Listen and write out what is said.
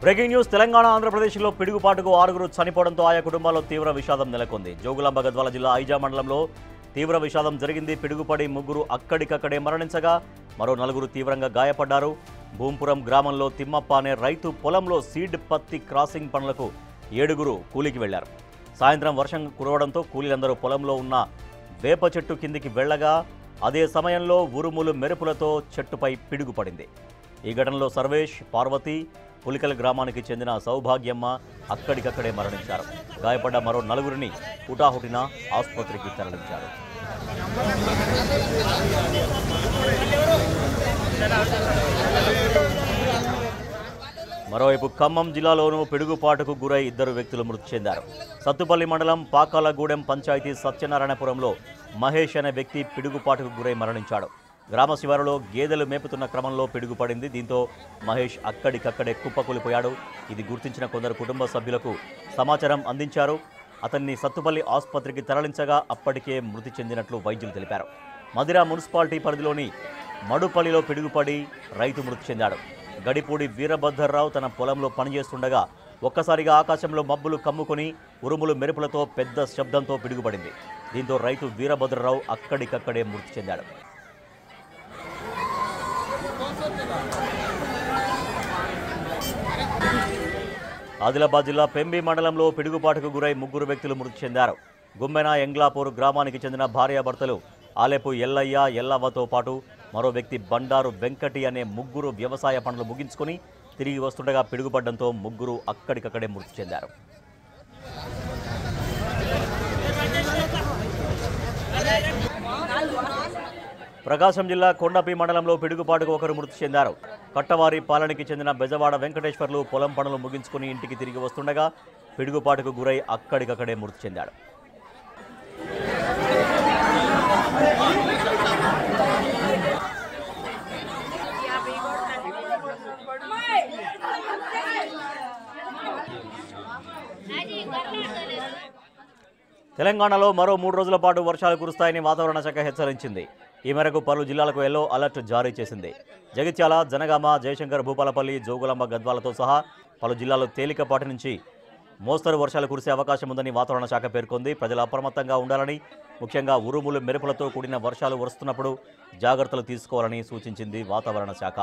Breaking news Telangana ఆంధ్రప్రదేశ్లో పిడుగుపాటుకు 6గురు చనిపోవడంతో ఆయా కుటుంబాల్లో తీవ్ర విషాదం నెలకొంది. జోగులాంబ గద్వాల జిల్లా ఐజా మండలంలో తీవ్ర విషాదం జరిగింది. పిడుగుపడి 3 అక్కడికక్కడే మరణించగా మరో 4 తీవ్రంగా గాయపడ్డారు. భూంపురం గ్రామంలో తిమ్మప్ప అనే రైతు పొలంలో సీడ్ పత్తి క్రాసింగ్ పనులకు 7గురు కూలికి వెళ్లారు. సాయంత్రం వర్షం కురవడంతో కూలీలందరూ పొలంలో ఉన్న వేప చెట్టు కిందికి వెళ్లగా అదే సమయంలో ఉరుములు మెరుపులతో చెట్టుపై పిడుగుపడింది. ఈ ఘటనలో సర్వేష్, పార్వతి, పులికల గ్రామానికి చెందిన సౌభాగ్యమ్మ అక్కడికక్కడే మరణించారు. గాయపడ్డ మరో 4గురిని హుటాహుటిన ఆసుపత్రికి తరలించారు. మరోవైపు ఖమ్మం జిల్లాలోనూ పిడుగుపాటుకు గురై 2 వ్యక్తులు మృతి చెందారు. సత్తుపల్లి మండలం పాకాలగూడెం పంచాయతీ సత్యనారాయణపురంలో మహేష్ అనే వ్యక్తి పిడుగుపాటుకు గురై మరణించాడు. గ్రామ శివారులో గేదెలు మేపుతున్న క్రమంలో పిడుగుపడింది. దీంతో మహేష్ అక్కడికక్కడే కుప్పకూలిపోయాడు. ఇది గుర్తించిన కొందరు కుటుంబ సభ్యులకు సమాచారం అందించారు. అతన్ని సత్తుపల్లి ఆసుపత్రికి తరలించగా అప్పటికే మృతి చెందినట్లు వైద్యులు తెలిపారు. మదిర మున్సిపాలిటీ పరిధిలోని మడుపల్లిలో పిడుగుపడి రైతు మృతి చెందాడు. గడిపూడి వీరభద్రరావు తన పొలంలో పనిచేస్తుండగా ఒక్కసారిగా ఆకాశంలో మబ్బులు కమ్ముకొని ఉరుములు మెరుపులతో పెద్ద శబ్దంతో పిడుగుపడింది. దీంతో రైతు వీరభద్రరావు అక్కడికక్కడే మృతి చెందాడు. ఆదిలాబాద్ జిల్లా పెంబి మండలంలో పిడుగుపాటుకు గురై 3 వ్యక్తులు మృతి చెందారు. గుమ్మెన ఎంగ్లాపూర్ గ్రామానికి చెందిన భార్యాభర్తలు ఆలేపు ఎల్లయ్య, ఎల్లవ్వతో పాటు మరో వ్యక్తి బండారు వెంకటి అనే 3 వ్యవసాయ పనులు ముగించుకొని తిరిగి వస్తుండగా పిడుగుపడడంతో 3 అక్కడికక్కడే మృతి చెందారు. ప్రకాశం జిల్లా కొండపి మండలంలో పిడుగుపాటుకు 1 మృతి చెందారు. కట్టవారి పాలనకి చెందిన బెజవాడ వెంకటేశ్వర్లు పొలం పనులు ముగించుకుని ఇంటికి తిరిగి వస్తుండగా పిడుగుపాటుకు గురై అక్కడికక్కడే మృతి చెందాడు. తెలంగాణలో మరో 3 రోజుల పాటు వర్షాలు కురుస్తాయని వాతావరణ శాఖ హెచ్చరించింది. ఈ మేరకు పలు జిల్లాలకు ఎల్లో అలర్ట్ జారీ చేసింది. జగిత్యాల, జనగామ, జయశంకర్ భూపాలపల్లి, జోగులాంబ గద్వాలతో సహా పలు జిల్లాల్లో తేలికపాటి నుంచి మోస్తరు వర్షాలు కురిసే అవకాశం ఉందని వాతావరణ శాఖ పేర్కొంది. ప్రజలు అప్రమత్తంగా ఉండాలని, ముఖ్యంగా ఉరుములు మెరుపులతో కూడిన వర్షాలు వస్తున్నప్పుడు జాగ్రత్తలు తీసుకోవాలని సూచించింది వాతావరణ శాఖ.